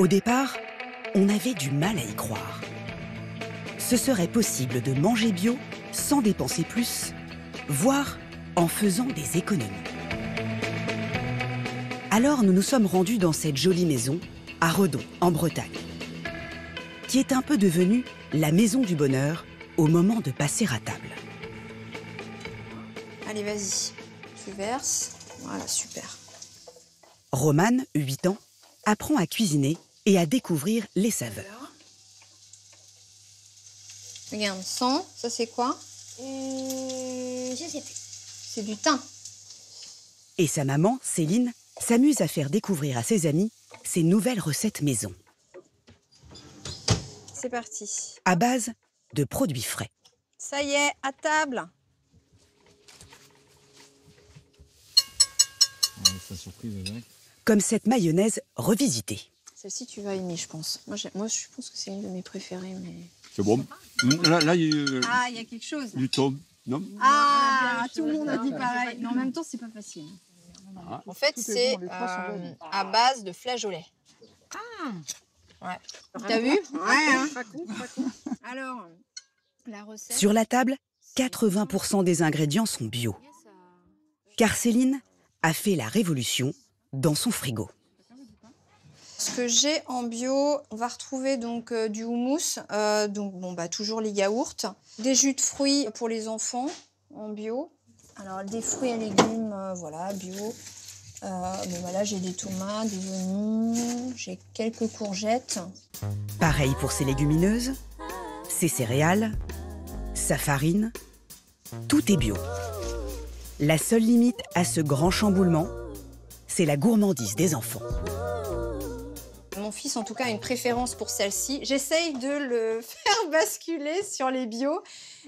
Au départ, on avait du mal à y croire. Ce serait possible de manger bio sans dépenser plus, voire en faisant des économies. Alors nous nous sommes rendus dans cette jolie maison, à Redon, en Bretagne, qui est un peu devenue la maison du bonheur au moment de passer à table. Allez, vas-y, tu verses. Voilà, super. Romane, 8 ans, apprend à cuisiner et à découvrir les saveurs. Regarde, 100, ça c'est quoi? Je sais plus. C'est du thym. Et sa maman, Céline, s'amuse à faire découvrir à ses amis ses nouvelles recettes maison, C'est parti. à base de produits frais. Ça y est, à table. C'est surprise, Jacques. Comme cette mayonnaise revisitée. Celle-ci, tu vas aimer, je pense. Moi, je pense que c'est une de mes préférées, mais... C'est bon. Là, il y a Ah, il y a quelque chose, là. du thym, non? Ah, tout le monde a dit pareil. Mais en même temps, c'est pas facile. En fait, c'est à base de flageolets. Ouais. T'as vu? Ouais, hein. Alors, la recette... Sur la table, 80% des ingrédients sont bio. Car Céline a fait la révolution dans son frigo. Ce que j'ai en bio, on va retrouver donc du houmous, toujours les yaourts, des jus de fruits pour les enfants en bio. Alors des fruits et légumes, voilà, bio. Là j'ai des tomates, des oignons, j'ai quelques courgettes. Pareil pour ses légumineuses, ses céréales, sa farine. Tout est bio. La seule limite à ce grand chamboulement, c'est la gourmandise des enfants. Mon fils, en tout cas, a une préférence pour celle-ci. J'essaye de le faire basculer sur les bio,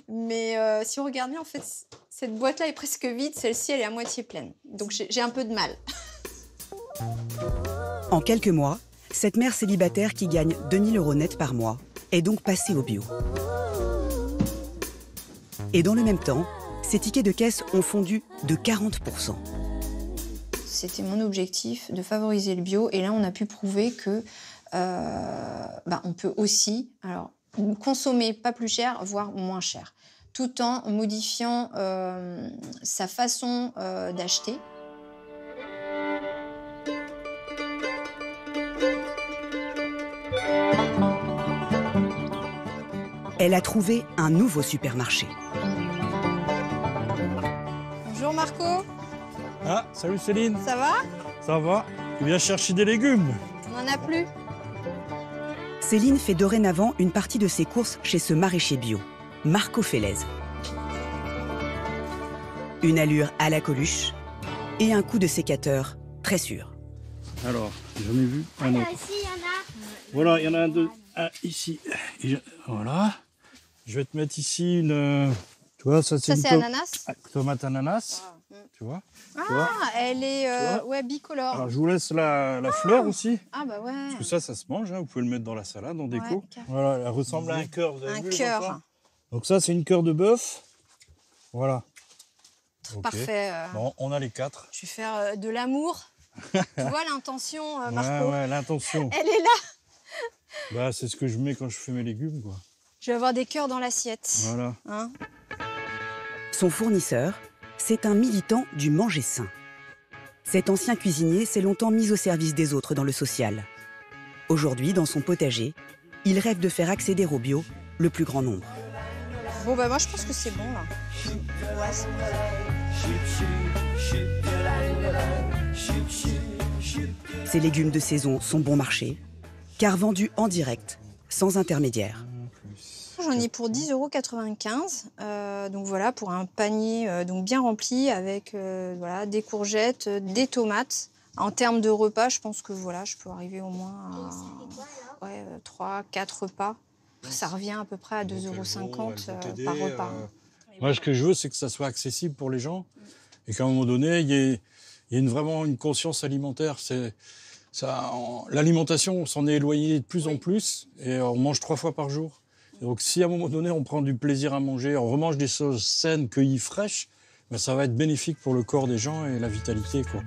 mais si on regarde bien, en fait, cette boîte-là est presque vide. Celle-ci, elle est à moitié pleine. Donc, j'ai un peu de mal. En quelques mois, cette mère célibataire qui gagne 2 000 € net par mois est donc passée au bio. Et dans le même temps, ses tickets de caisse ont fondu de 40%. C'était mon objectif de favoriser le bio. Et là, on a pu prouver que on peut aussi consommer pas plus cher, voire moins cher, tout en modifiant sa façon d'acheter. Elle a trouvé un nouveau supermarché. Bonjour Marco, Ah, salut Céline, ça va? ça va? Tu viens chercher des légumes? On n'en a plus. Céline fait dorénavant une partie de ses courses chez ce maraîcher bio, Marco Félez. Une allure à la Coluche et un coup de sécateur très sûr. Alors, j'en ai vu un autre. Ici, il y en a. Voilà, il y en a un ici. Voilà. Je vais te mettre ici une... Tu vois, ça c'est Ça, une c'est ananas? tomate ananas. Tu vois? Ah, elle est vois bicolore. Alors, je vous laisse la fleur aussi. Ah bah ouais. Parce que ça se mange. Hein. Vous pouvez le mettre dans la salade, en déco. Ouais, Voilà, elle ressemble à un cœur. Vous avez Un vu, les cœur. enfants? Donc ça, c'est une cœur de bœuf. Voilà. Ok. Parfait. Bon, on a les 4. Je vais faire de l'amour. Tu vois l'intention, Marco? Ouais, l'intention. Elle est là. Bah, c'est ce que je mets quand je fais mes légumes, quoi. Je vais avoir des cœurs dans l'assiette. Voilà. Hein? Son fournisseur, c'est un militant du manger sain. Cet ancien cuisinier s'est longtemps mis au service des autres dans le social. Aujourd'hui, dans son potager, il rêve de faire accéder au bio le plus grand nombre. Bon, bah moi, je pense que c'est bon, là. Ouais, c'est bon. Ces légumes de saison sont bon marché, car vendus en direct, sans intermédiaire. J'en ai pour 10,95 €. Donc voilà, pour un panier donc bien rempli avec voilà, des courgettes, des tomates. En termes de repas, je pense que voilà, je peux arriver au moins à 3-4 repas. Ça revient à peu près à 2,50 € par repas. Moi, ce que je veux, c'est que ça soit accessible pour les gens et qu'à un moment donné, il y ait vraiment une conscience alimentaire. L'alimentation, on s'en est éloigné de plus en plus et on mange 3 fois par jour. Donc si à un moment donné, on prend du plaisir à manger, on remange des choses saines, cueillies fraîches, ben, ça va être bénéfique pour le corps des gens et la vitalité, quoi.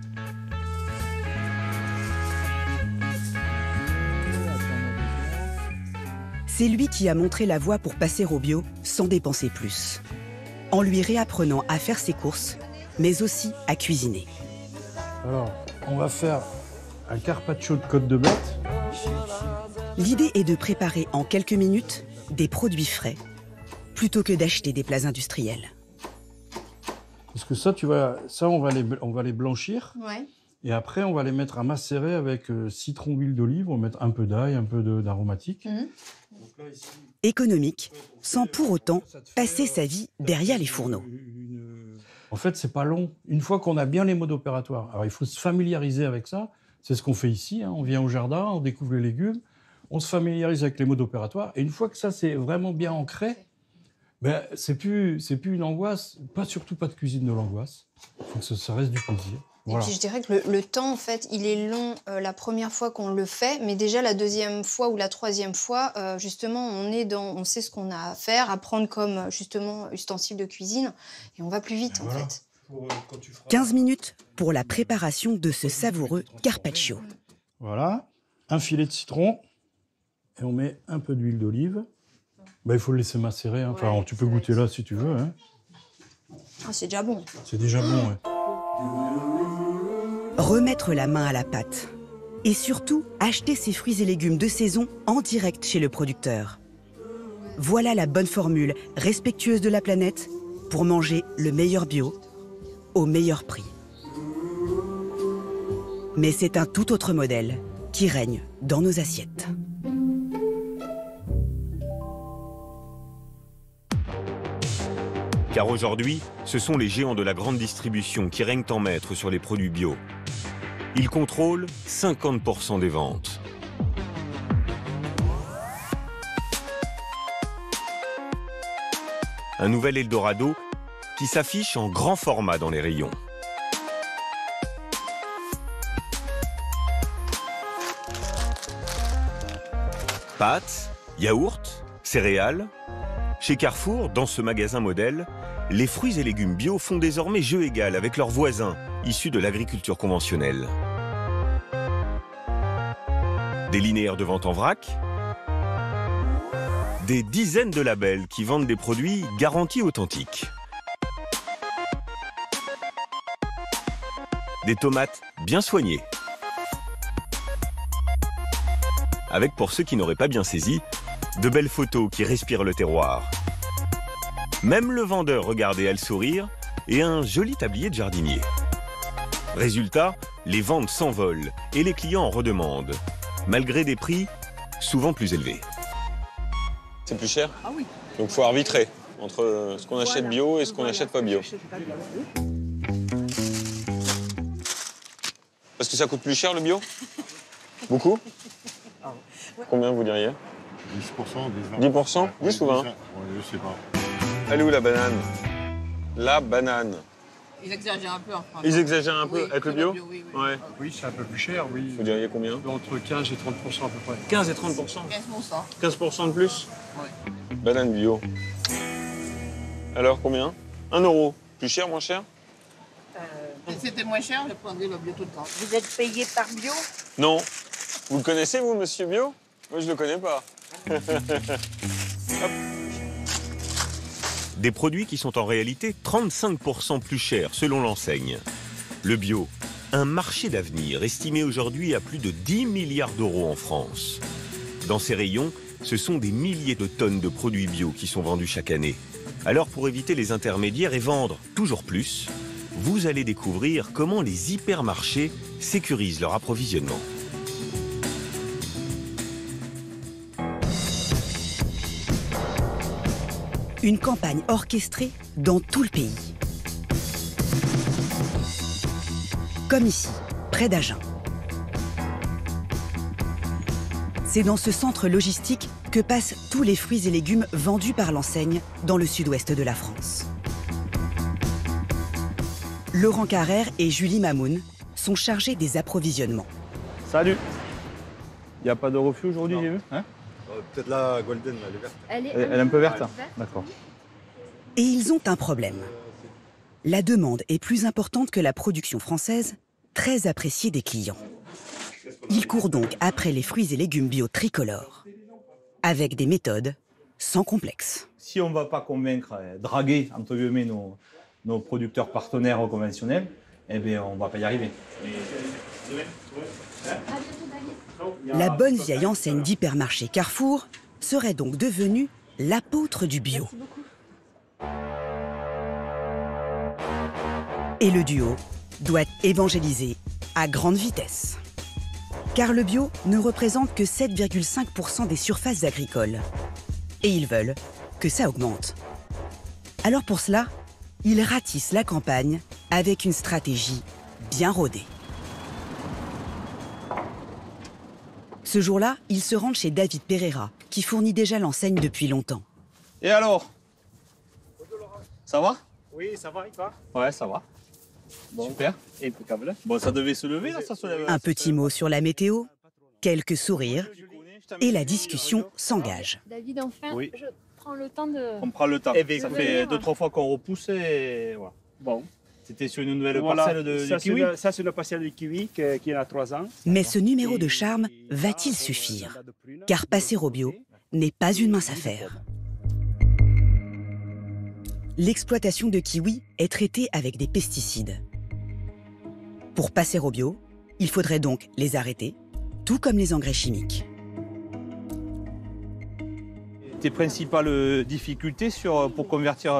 C'est lui qui a montré la voie pour passer au bio sans dépenser plus, en lui réapprenant à faire ses courses, mais aussi à cuisiner. Alors, on va faire un carpaccio de côte de bête. L'idée est de préparer en quelques minutes des produits frais, plutôt que d'acheter des plats industriels. Parce que ça, on va les blanchir. Ouais. Et après, on va les mettre à macérer avec citron, huile d'olive. On va mettre un peu d'ail, un peu d'aromatique. Économique, sans pour autant passer sa vie derrière les fourneaux. En fait, c'est pas long. Une fois qu'on a bien les modes opératoires, alors il faut se familiariser avec ça. C'est ce qu'on fait ici. On vient au jardin, on découvre les légumes, on se familiarise avec les modes opératoires. Et une fois que ça, c'est vraiment bien ancré, ben, c'est plus une angoisse. Surtout pas de cuisine de l'angoisse. Il faut que ça reste du plaisir. Voilà. Et puis je dirais que le temps, en fait, il est long la première fois qu'on le fait, mais déjà la deuxième fois ou la troisième fois, justement, on sait ce qu'on a à faire, à prendre comme justement ustensile de cuisine, et on va plus vite, en fait. 15 minutes pour la préparation de ce savoureux carpaccio. Voilà, un filet de citron, et on met un peu d'huile d'olive. Ben, il faut le laisser macérer. Hein. Enfin, tu peux goûter là si tu veux. Hein. Ah, c'est déjà bon. C'est déjà bon, ouais. Remettre la main à la pâte. Et surtout, acheter ses fruits et légumes de saison en direct chez le producteur. Voilà la bonne formule, respectueuse de la planète, pour manger le meilleur bio, au meilleur prix. Mais c'est un tout autre modèle qui règne dans nos assiettes. Car aujourd'hui, ce sont les géants de la grande distribution qui règnent en maître sur les produits bio. Ils contrôlent 50% des ventes. Un nouvel Eldorado qui s'affiche en grand format dans les rayons. Pâtes, yaourts, céréales. Chez Carrefour, dans ce magasin modèle, les fruits et légumes bio font désormais jeu égal avec leurs voisins, issus de l'agriculture conventionnelle. Des linéaires de vente en vrac, des dizaines de labels qui vendent des produits garantis authentiques. Des tomates bien soignées. Avec, pour ceux qui n'auraient pas bien saisi, de belles photos qui respirent le terroir. Même le vendeur, regardez, a le sourire et un joli tablier de jardinier. Résultat, les ventes s'envolent et les clients en redemandent, malgré des prix souvent plus élevés. C'est plus cher? Ah oui. Donc il faut arbitrer entre ce qu'on achète bio et ce qu'on n'achète pas bio. Parce que ça coûte plus cher le bio? Beaucoup? Combien vous diriez? 10%, 10%? 10 ou 20? Je sais pas. Elle est où la banane? La banane. Ils exagèrent un peu en France. Ils exagèrent un peu Oui, avec le sur bio? oui. Ouais. Oui, c'est un peu plus cher, oui. Vous diriez combien? Entre 15 et 30% à peu près. 15 et 30%? 15%. 15% de plus? Oui. Banane bio. Alors combien? 1 euro. Plus cher, moins cher? Si c'était moins cher, je prendrais le bio tout le temps. Vous êtes payé par bio? Non. Vous le connaissez, vous, monsieur bio? Moi, je le connais pas. Des produits qui sont en réalité 35% plus chers selon l'enseigne. Le bio, un marché d'avenir estimé aujourd'hui à plus de 10 milliards d'euros en France. Dans ces rayons, ce sont des milliers de tonnes de produits bio qui sont vendus chaque année. Alors pour éviter les intermédiaires et vendre toujours plus, vous allez découvrir comment les hypermarchés sécurisent leur approvisionnement. Une campagne orchestrée dans tout le pays. Comme ici, près d'Agen. C'est dans ce centre logistique que passent tous les fruits et légumes vendus par l'enseigne dans le sud-ouest de la France. Laurent Carrère et Julie Mamoun sont chargés des approvisionnements. Salut. Il n'y a pas de refus aujourd'hui, j'ai vu, hein? Peut-être la Golden, elle est verte. Elle Elle est un peu verte, d'accord. Et ils ont un problème. La demande est plus importante que la production française, très appréciée des clients. Ils courent donc après les fruits et légumes bio tricolores. avec des méthodes sans complexe. Si on ne va pas convaincre, draguer, entre guillemets, nos producteurs partenaires conventionnels, eh bien, on ne va pas y arriver. La bonne vieille enseigne d'hypermarché Carrefour serait donc devenue l'apôtre du bio. Et le duo doit évangéliser à grande vitesse. Car le bio ne représente que 7,5% des surfaces agricoles. Et ils veulent que ça augmente. Alors pour cela, ils ratissent la campagne avec une stratégie bien rodée. Ce jour-là, ils se rendent chez David Pereira, qui fournit déjà l'enseigne depuis longtemps. Et alors? Ça va? Oui, ça va, et toi? Ouais, ça va. Bon. Super. Impeccable. Bon, ça devait se lever, là, ça se lève. Un petit mot sur la météo, quelques sourires, et la discussion s'engage. David, enfin, oui. Je prends le temps de... On prend le temps. Eh bien, ça fait 2-3 fois qu'on repousse et voilà. Bon. C'était sur une nouvelle Voilà. parcelle de kiwi. Ça, c'est une parcelle de kiwi qui a 3 ans. Mais ce numéro de charme va-t-il suffire? Car passer au bio n'est pas une mince affaire. L'exploitation de kiwis est traitée avec des pesticides. Pour passer au bio, il faudrait donc les arrêter, tout comme les engrais chimiques. Tes principales difficultés pour convertir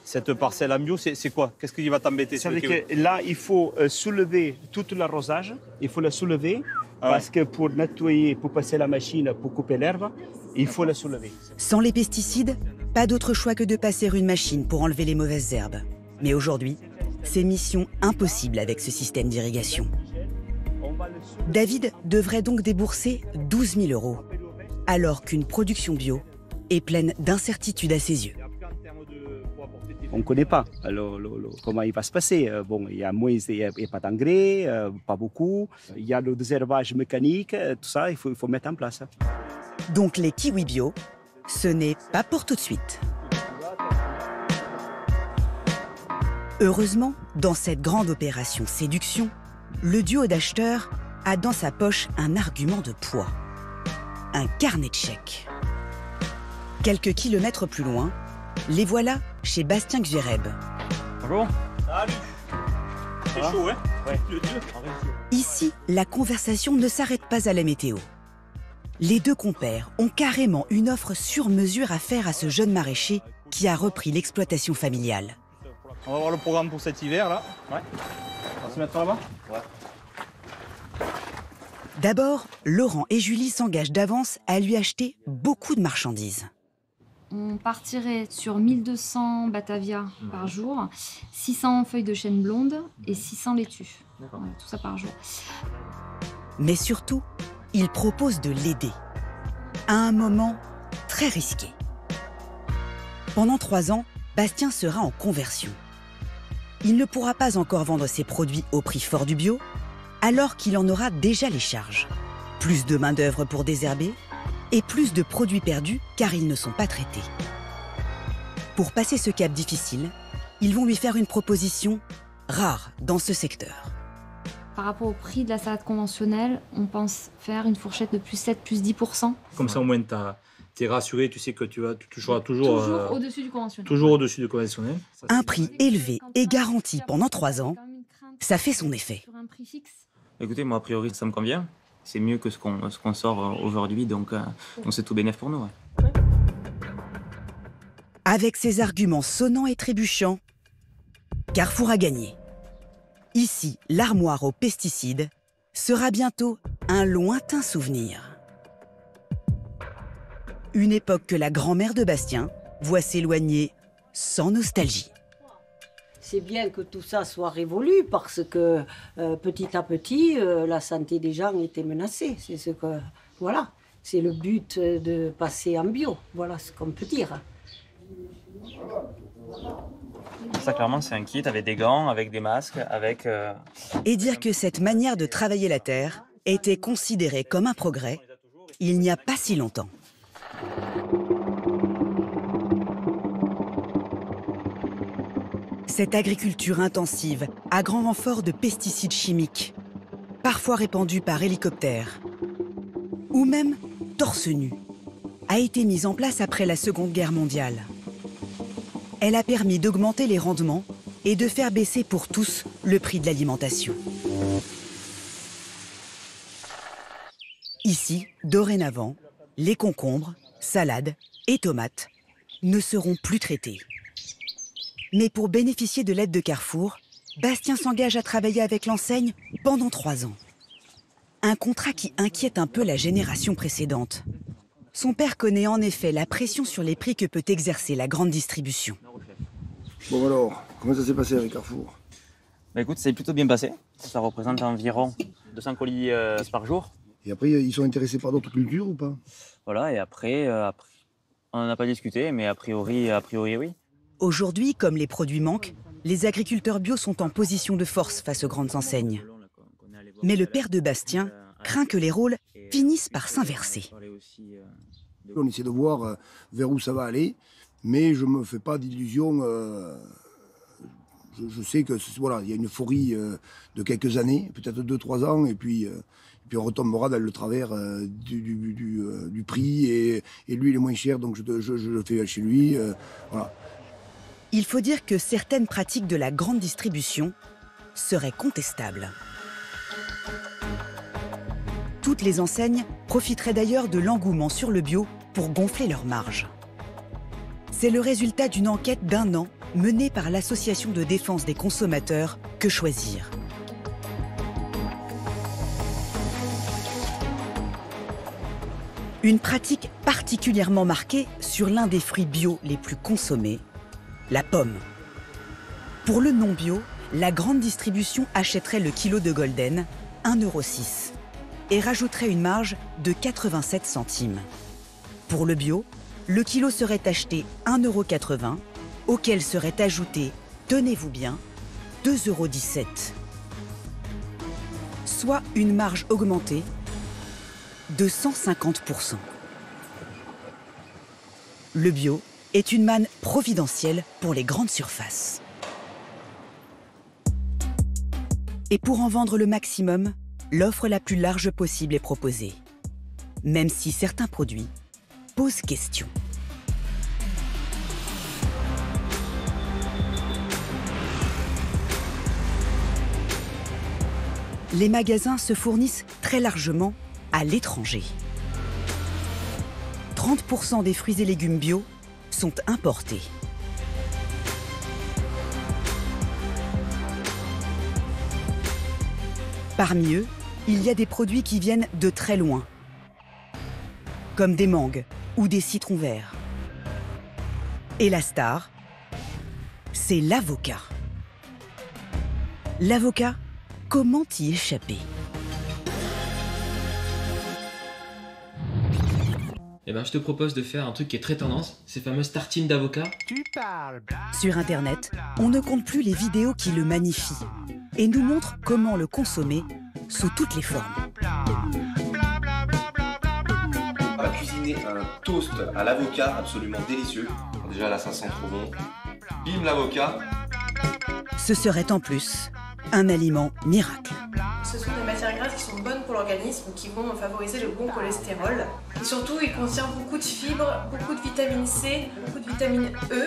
cette parcelle en bio, c'est quoi? Qu'est-ce qui va t'embêter sur le kiwi? Là, il faut soulever tout l'arrosage. Il faut le soulever parce que pour nettoyer, pour passer la machine, pour couper l'herbe, il faut le soulever. Sans les pesticides, pas d'autre choix que de passer une machine pour enlever les mauvaises herbes. Mais aujourd'hui, c'est mission impossible avec ce système d'irrigation. David devrait donc débourser 12 000 €, alors qu'une production bio est pleine d'incertitudes à ses yeux. On ne connaît pas comment il va se passer. Bon, il y a moins, il n'y a pas d'engrais, pas beaucoup. Il y a le désherbage mécanique, tout ça, il faut mettre en place. Donc les kiwis bio, ce n'est pas pour tout de suite. Heureusement, dans cette grande opération séduction, le duo d'acheteurs a dans sa poche un argument de poids. Un carnet de chèques. Quelques kilomètres plus loin, les voilà chez Bastien Xureb. Bonjour. Salut. C'est chaud, hein? Ouais. Ici, la conversation ne s'arrête pas à la météo. Les deux compères ont carrément une offre sur mesure à faire à ce jeune maraîcher qui a repris l'exploitation familiale. On va voir le programme pour cet hiver, là. Ouais. On va se mettre là-bas? Ouais. D'abord, Laurent et Julie s'engagent d'avance à lui acheter beaucoup de marchandises. On partirait sur 1200 Batavia par jour, 600 feuilles de chêne blonde et 600 laitues. Voilà, tout ça par jour. Mais surtout, il propose de l'aider. À un moment très risqué. Pendant 3 ans, Bastien sera en conversion. Il ne pourra pas encore vendre ses produits au prix fort du bio, alors qu'il en aura déjà les charges. Plus de main-d'œuvre pour désherber et plus de produits perdus car ils ne sont pas traités. Pour passer ce cap difficile, ils vont lui faire une proposition rare dans ce secteur. Par rapport au prix de la salade conventionnelle, on pense faire une fourchette de plus 7, plus 10%. Comme ça, au moins, tu es rassuré, tu sais que tu seras toujours au-dessus du conventionnel. Toujours au-dessus du conventionnel. Un prix élevé et garanti pendant 3 ans, ça fait son effet. Sur un prix fixe. Écoutez, moi, a priori, ça me convient. C'est mieux que ce qu'on sort aujourd'hui, donc c'est tout bénef pour nous. Ouais. Avec ses arguments sonnants et trébuchants, Carrefour a gagné. Ici, l'armoire aux pesticides sera bientôt un lointain souvenir. Une époque que la grand-mère de Bastien voit s'éloigner sans nostalgie. C'est bien que tout ça soit révolu parce que petit à petit, la santé des gens était menacée. C'est ce que, voilà, c'est le but de passer en bio. Voilà ce qu'on peut dire. Ça, clairement, c'est un kit avec des gants, avec des masques, avec... Et dire que cette manière de travailler la terre était considérée comme un progrès il n'y a pas si longtemps. Cette agriculture intensive, à grand renfort de pesticides chimiques, parfois répandus par hélicoptère, ou même torse nu, a été mise en place après la Seconde Guerre mondiale. Elle a permis d'augmenter les rendements et de faire baisser pour tous le prix de l'alimentation. Ici, dorénavant, les concombres, salades et tomates ne seront plus traités. Mais pour bénéficier de l'aide de Carrefour, Bastien s'engage à travailler avec l'enseigne pendant 3 ans. Un contrat qui inquiète un peu la génération précédente. Son père connaît en effet la pression sur les prix que peut exercer la grande distribution. Bon alors, comment ça s'est passé avec Carrefour? Bah écoute, ça s'est plutôt bien passé. Ça représente environ 200 colis par jour. Et après, ils sont intéressés par d'autres cultures ou pas? Voilà, et après on n'en a pas discuté, mais a priori oui. Aujourd'hui, comme les produits manquent, les agriculteurs bio sont en position de force face aux grandes enseignes. Mais le père de Bastien craint que les rôles finissent par s'inverser. On essaie de voir vers où ça va aller, mais je ne me fais pas d'illusions. Je sais que voilà, il y a une euphorie de quelques années, peut-être 2-3 ans, et puis on retombera dans le travers du prix, et lui il est moins cher, donc je le fais chez lui. Voilà. Il faut dire que certaines pratiques de la grande distribution seraient contestables. Toutes les enseignes profiteraient d'ailleurs de l'engouement sur le bio pour gonfler leurs marges. C'est le résultat d'une enquête d'1 an menée par l'association de défense des consommateurs Que Choisir. Une pratique particulièrement marquée sur l'un des fruits bio les plus consommés, la pomme. Pour le non-bio, la grande distribution achèterait le kilo de Golden, 1,06 € et rajouterait une marge de 87 centimes. Pour le bio, le kilo serait acheté 1,80 €, auquel serait ajouté, tenez-vous bien, 2,17 €. Soit une marge augmentée de 150%. Le bio est une manne providentielle pour les grandes surfaces. Et pour en vendre le maximum, l'offre la plus large possible est proposée. Même si certains produits posent question. Les magasins se fournissent très largement à l'étranger. 30% des fruits et légumes bio sont importés. Parmi eux, il y a des produits qui viennent de très loin, comme des mangues ou des citrons verts. Et la star, c'est l'avocat. L'avocat, comment y échapper ? Eh ben, je te propose de faire un truc qui est très tendance, ces fameuses tartines d'avocat. Sur Internet, on ne compte plus les vidéos qui le magnifient et nous montrent comment le consommer sous toutes les formes. On va cuisiner un toast à l'avocat absolument délicieux. Déjà là, ça sent trop bon. Bim, l'avocat. Ce serait en plus un aliment miracle. Ce sont des matières grasses qui sont bonnes pour l'organisme, qui vont favoriser le bon cholestérol. Et surtout, il contient beaucoup de fibres, beaucoup de vitamine C, beaucoup de vitamine E.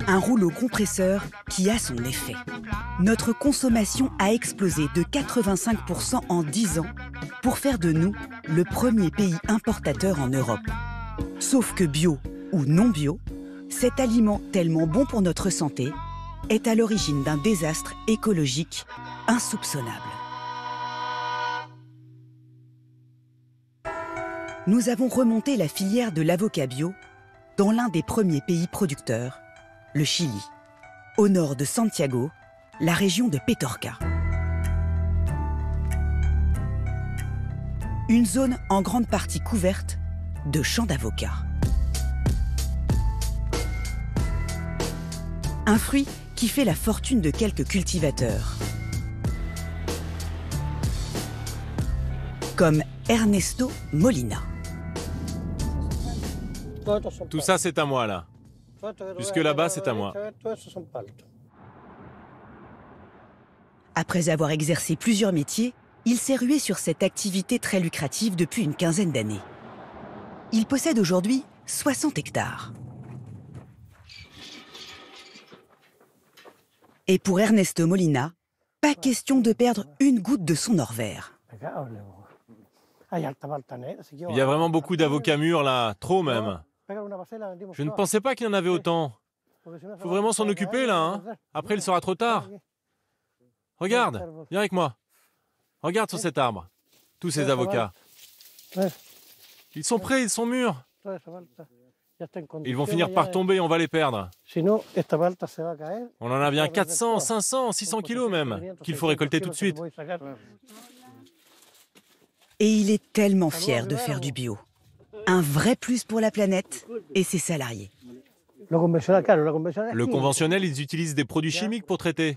Un rouleau compresseur qui a son effet. Notre consommation a explosé de 85% en 10 ans pour faire de nous le premier pays importateur en Europe. Sauf que bio ou non bio, cet aliment tellement bon pour notre santé est à l'origine d'un désastre écologique insoupçonnable. Nous avons remonté la filière de l'avocat bio dans l'un des premiers pays producteurs, le Chili, au nord de Santiago, la région de Petorca. Une zone en grande partie couverte de champs d'avocats. Un fruit qui fait la fortune de quelques cultivateurs. Comme Ernesto Molina. Tout ça, c'est à moi, là. Jusque là-bas, c'est à moi. Après avoir exercé plusieurs métiers, il s'est rué sur cette activité très lucrative depuis une quinzaine d'années. Il possède aujourd'hui 60 hectares. Et pour Ernesto Molina, pas question de perdre une goutte de son or vert. Il y a vraiment beaucoup d'avocats mûrs là, trop même. Je ne pensais pas qu'il y en avait autant. Faut vraiment s'en occuper là, hein. Après il sera trop tard. Regarde, viens avec moi. Regarde sur cet arbre, tous ces avocats. Ils sont prêts, ils sont mûrs. Ils vont finir par tomber, on va les perdre. On en a bien 400, 500, 600 kilos même, qu'il faut récolter tout de suite. Et il est tellement fier de faire du bio. Un vrai plus pour la planète et ses salariés. Le conventionnel, ils utilisent des produits chimiques pour traiter.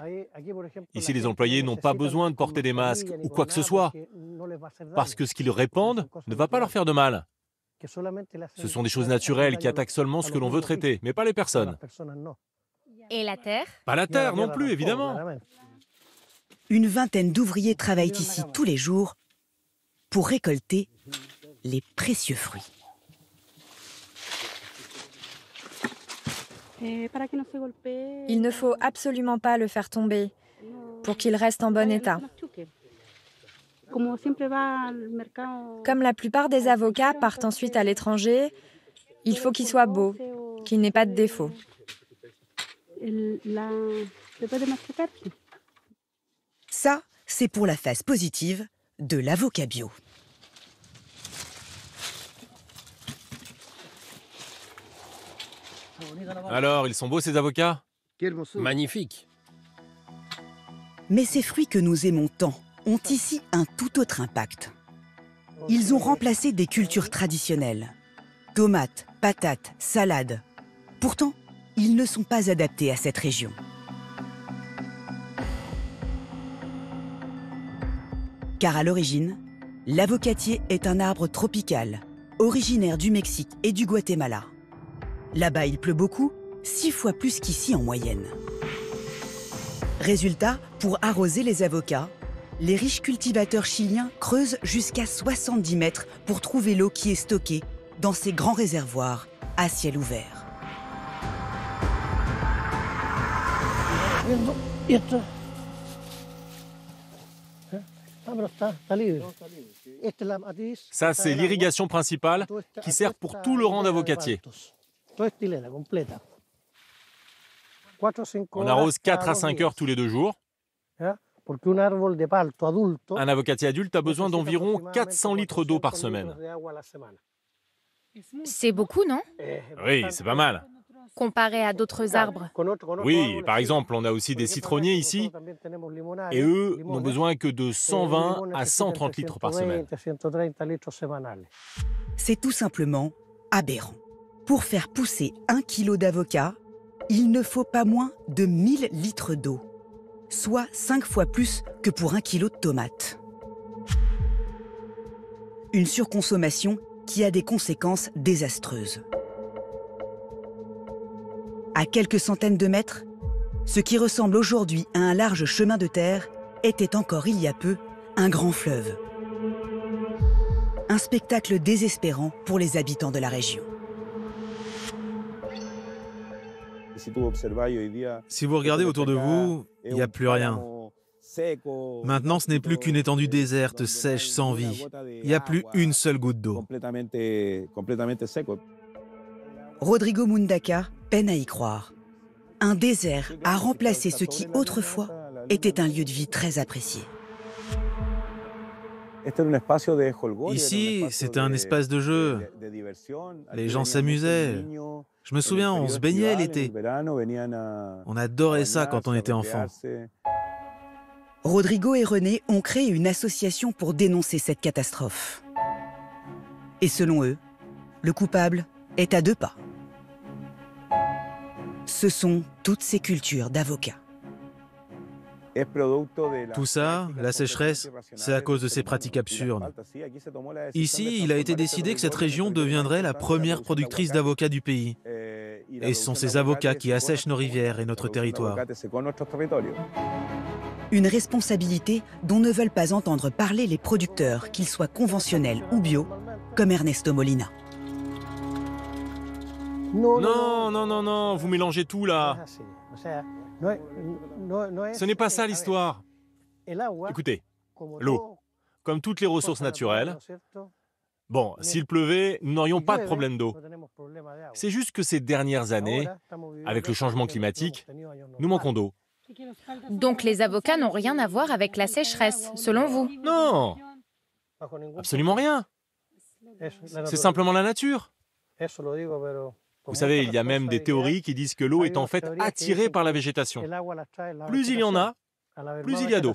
Ici, les employés n'ont pas besoin de porter des masques ou quoi que ce soit, parce que ce qu'ils répandent ne va pas leur faire de mal. Ce sont des choses naturelles qui attaquent seulement ce que l'on veut traiter, mais pas les personnes. Et la terre? Pas la terre non plus, évidemment. Une vingtaine d'ouvriers travaillent ici tous les jours pour récolter les précieux fruits. Il ne faut absolument pas le faire tomber pour qu'il reste en bon état. Comme la plupart des avocats partent ensuite à l'étranger, il faut qu'il soit beau, qu'il n'ait pas de défaut. Ça, c'est pour la face positive de l'avocat bio. Alors, ils sont beaux ces avocats? Magnifique. Mais ces fruits que nous aimons tant ont ici un tout autre impact. Ils ont remplacé des cultures traditionnelles. Tomates, patates, salades. Pourtant, ils ne sont pas adaptés à cette région. Car à l'origine, l'avocatier est un arbre tropical, originaire du Mexique et du Guatemala. Là-bas, il pleut beaucoup, 6 fois plus qu'ici en moyenne. Résultat, pour arroser les avocats, les riches cultivateurs chiliens creusent jusqu'à 70 mètres pour trouver l'eau qui est stockée dans ces grands réservoirs à ciel ouvert. Ça, c'est l'irrigation principale qui sert pour tout le rang d'avocatier. On arrose 4 à 5 heures tous les 2 jours. Un avocatier adulte a besoin d'environ 400 litres d'eau par semaine. C'est beaucoup, non? Oui, c'est pas mal. Comparé à d'autres arbres. Oui, par exemple, on a aussi des citronniers ici, et eux n'ont besoin que de 120 à 130 litres par semaine. C'est tout simplement aberrant. Pour faire pousser 1 kilo d'avocat, il ne faut pas moins de 1000 litres d'eau, soit 5 fois plus que pour 1 kilo de tomates. Une surconsommation qui a des conséquences désastreuses. À quelques centaines de mètres, ce qui ressemble aujourd'hui à un large chemin de terre était encore il y a peu un grand fleuve. Un spectacle désespérant pour les habitants de la région. Si vous regardez autour de vous, il n'y a plus rien. Maintenant, ce n'est plus qu'une étendue déserte, sèche, sans vie. Il n'y a plus une seule goutte d'eau. Rodrigo Mundaca peine à y croire. Un désert a remplacé ce qui autrefois était un lieu de vie très apprécié. Ici, c'était un espace de jeu. Les gens s'amusaient. Je me souviens, on se baignait l'été. On adorait ça quand on était enfant. Rodrigo et René ont créé une association pour dénoncer cette catastrophe. Et selon eux, le coupable est à 2 pas. Ce sont toutes ces cultures d'avocats. Tout ça, la sécheresse, c'est à cause de ces pratiques absurdes. Ici, il a été décidé que cette région deviendrait la première productrice d'avocats du pays. Et ce sont ces avocats qui assèchent nos rivières et notre territoire. Une responsabilité dont ne veulent pas entendre parler les producteurs, qu'ils soient conventionnels ou bio, comme Ernesto Molina. Non, non, non, non, vous mélangez tout là. Ce n'est pas ça l'histoire. Écoutez, l'eau, comme toutes les ressources naturelles, bon, s'il pleuvait, nous n'aurions pas de problème d'eau. C'est juste que ces dernières années, avec le changement climatique, nous manquons d'eau. Donc les avocats n'ont rien à voir avec la sécheresse, selon vous? Non, absolument rien. C'est simplement la nature. Vous savez, il y a même des théories qui disent que l'eau est en fait attirée par la végétation. Plus il y en a, plus il y a d'eau.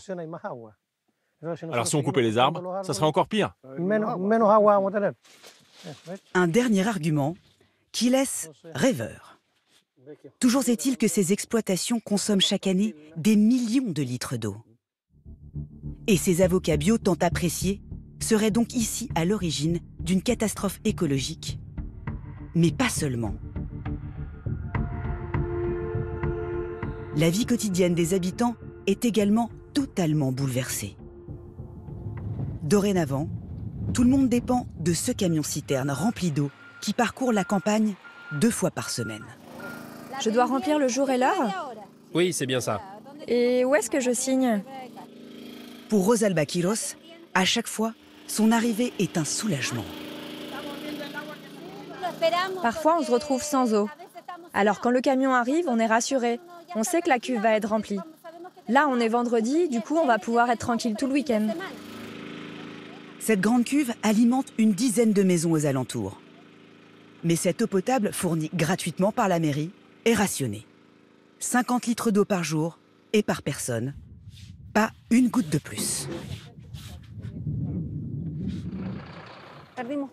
Alors si on coupait les arbres, ça serait encore pire. Un dernier argument qui laisse rêveur. Toujours est-il que ces exploitations consomment chaque année des millions de litres d'eau. Et ces avocats bio tant appréciés seraient donc ici à l'origine d'une catastrophe écologique. Mais pas seulement. La vie quotidienne des habitants est également totalement bouleversée. Dorénavant, tout le monde dépend de ce camion-citerne rempli d'eau qui parcourt la campagne 2 fois par semaine. Je dois remplir le jour et l'heure? Oui, c'est bien ça. Et où est-ce que je signe? Pour Rosalba Quiros, à chaque fois, son arrivée est un soulagement. Parfois, on se retrouve sans eau. Alors quand le camion arrive, on est rassuré. On sait que la cuve va être remplie. Là, on est vendredi, du coup, on va pouvoir être tranquille tout le week-end. Cette grande cuve alimente une dizaine de maisons aux alentours. Mais cette eau potable, fournie gratuitement par la mairie, est rationnée. 50 litres d'eau par jour et par personne. Pas une goutte de plus.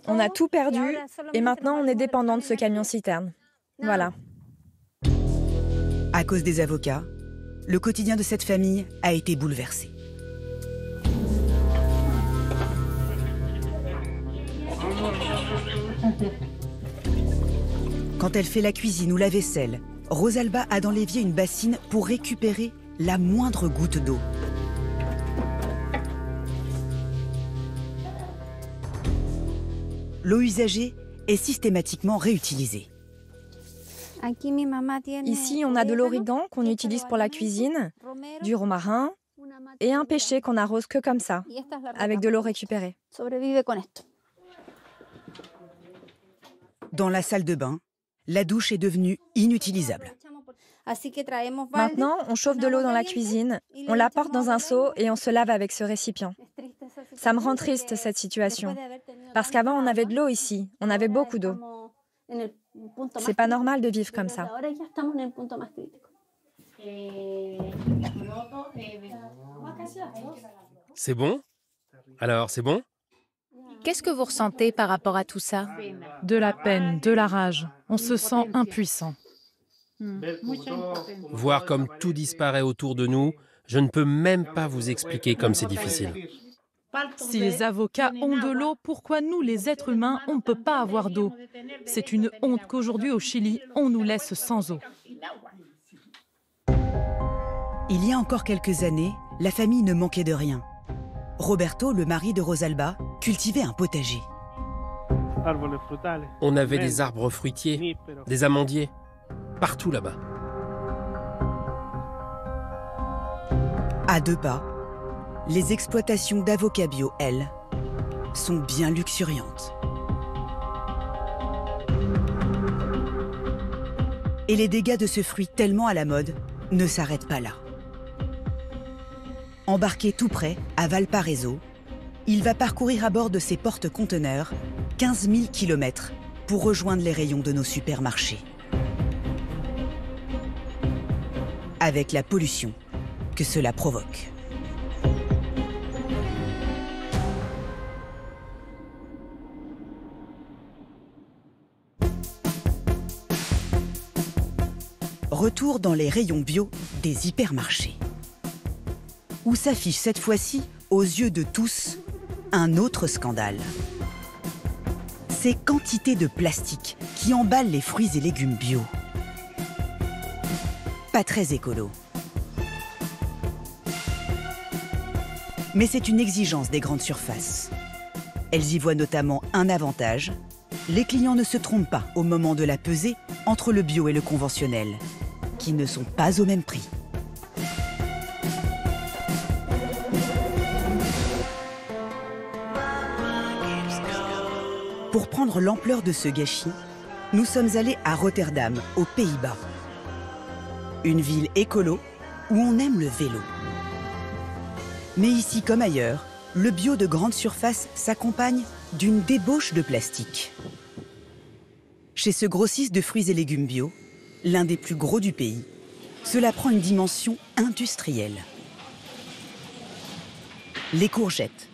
On a tout perdu et maintenant on est dépendant de ce camion-citerne. Voilà. À cause des avocats, le quotidien de cette famille a été bouleversé. Quand elle fait la cuisine ou la vaisselle, Rosalba a dans l'évier une bassine pour récupérer la moindre goutte d'eau. L'eau usagée est systématiquement réutilisée. Ici, on a de l'origan qu'on utilise pour la cuisine, du romarin et un pêcher qu'on n'arrose que comme ça, avec de l'eau récupérée. Dans la salle de bain, la douche est devenue inutilisable. Maintenant, on chauffe de l'eau dans la cuisine, on la porte dans un seau et on se lave avec ce récipient. Ça me rend triste, cette situation. Parce qu'avant, on avait de l'eau ici, on avait beaucoup d'eau. C'est pas normal de vivre comme ça. C'est bon? Alors, c'est bon? Qu'est-ce que vous ressentez par rapport à tout ça? De la peine, de la rage. On se sent impuissant. Voir comme tout disparaît autour de nous, je ne peux même pas vous expliquer comme c'est difficile. Si les avocats ont de l'eau, pourquoi nous, les êtres humains, on ne peut pas avoir d'eau? C'est une honte qu'aujourd'hui, au Chili, on nous laisse sans eau. Il y a encore quelques années, la famille ne manquait de rien. Roberto, le mari de Rosalba, cultivait un potager. On avait des arbres fruitiers, des amandiers, partout là-bas. À 2 pas, les exploitations d'avocats bio, elles, sont bien luxuriantes. Et les dégâts de ce fruit tellement à la mode ne s'arrêtent pas là. Embarqué tout près, à Valparaiso, il va parcourir à bord de ses porte-conteneurs 15 000 km pour rejoindre les rayons de nos supermarchés. Avec la pollution que cela provoque. Retour dans les rayons bio des hypermarchés, où s'affiche cette fois-ci, aux yeux de tous, un autre scandale. Ces quantités de plastique qui emballent les fruits et légumes bio. Pas très écolo. Mais c'est une exigence des grandes surfaces. Elles y voient notamment un avantage. Les clients ne se trompent pas au moment de la pesée entre le bio et le conventionnel, qui ne sont pas au même prix. Pour prendre l'ampleur de ce gâchis, nous sommes allés à Rotterdam, aux Pays-Bas. Une ville écolo où on aime le vélo. Mais ici comme ailleurs, le bio de grande surface s'accompagne d'une débauche de plastique. Chez ce grossiste de fruits et légumes bio, l'un des plus gros du pays, cela prend une dimension industrielle. Les courgettes,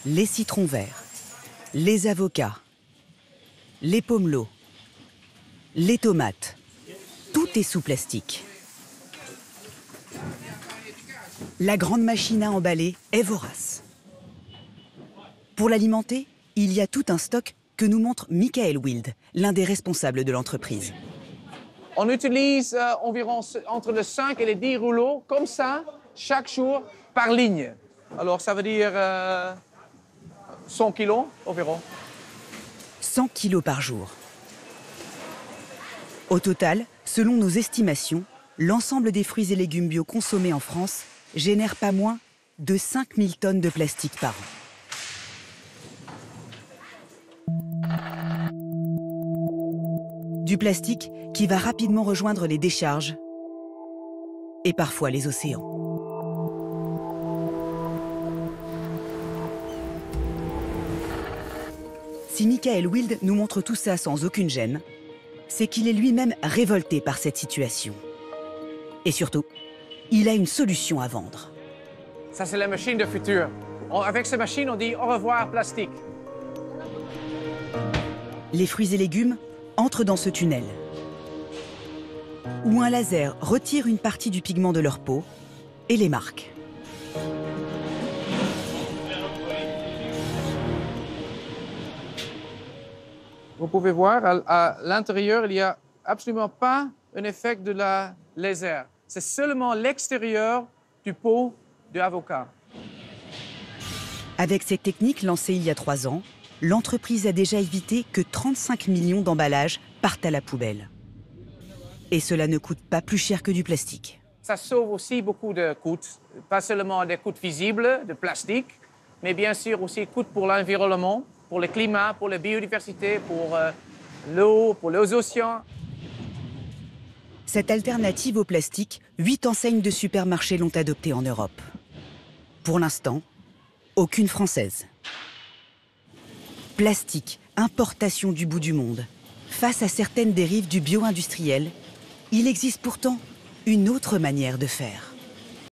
les citrons verts, les avocats, les pomelos, les tomates, tout est sous plastique. La grande machine à emballer est vorace. Pour l'alimenter, il y a tout un stock que nous montre Michael Wild, l'un des responsables de l'entreprise. On utilise environ entre les 5 et les 10 rouleaux, comme ça, chaque jour, par ligne. Alors ça veut dire 100 kilos environ. 100 kilos par jour. Au total, selon nos estimations, l'ensemble des fruits et légumes bio consommés en France génère pas moins de 5000 tonnes de plastique par an. Du plastique qui va rapidement rejoindre les décharges et parfois les océans. Si Michael Wild nous montre tout ça sans aucune gêne, c'est qu'il est lui-même révolté par cette situation. Et surtout, il a une solution à vendre. Ça, c'est la machine de futur. Avec cette machine, on dit au revoir plastique. Les fruits et légumes entrent dans ce tunnel, où un laser retire une partie du pigment de leur peau et les marque. Vous pouvez voir, à l'intérieur, il n'y a absolument pas un effet de la laser. C'est seulement l'extérieur du pot d'avocat. Avec cette technique lancée il y a 3 ans, l'entreprise a déjà évité que 35 millions d'emballages partent à la poubelle. Et cela ne coûte pas plus cher que du plastique. Ça sauve aussi beaucoup de coûts, pas seulement des coûts visibles de plastique, mais bien sûr aussi des coûts pour l'environnement, pour le climat, pour la biodiversité, pour l'eau, pour les océans. Cette alternative au plastique, 8 enseignes de supermarchés l'ont adoptée en Europe. Pour l'instant, aucune française. Plastique, importation du bout du monde. Face à certaines dérives du bio-industriel, il existe pourtant une autre manière de faire.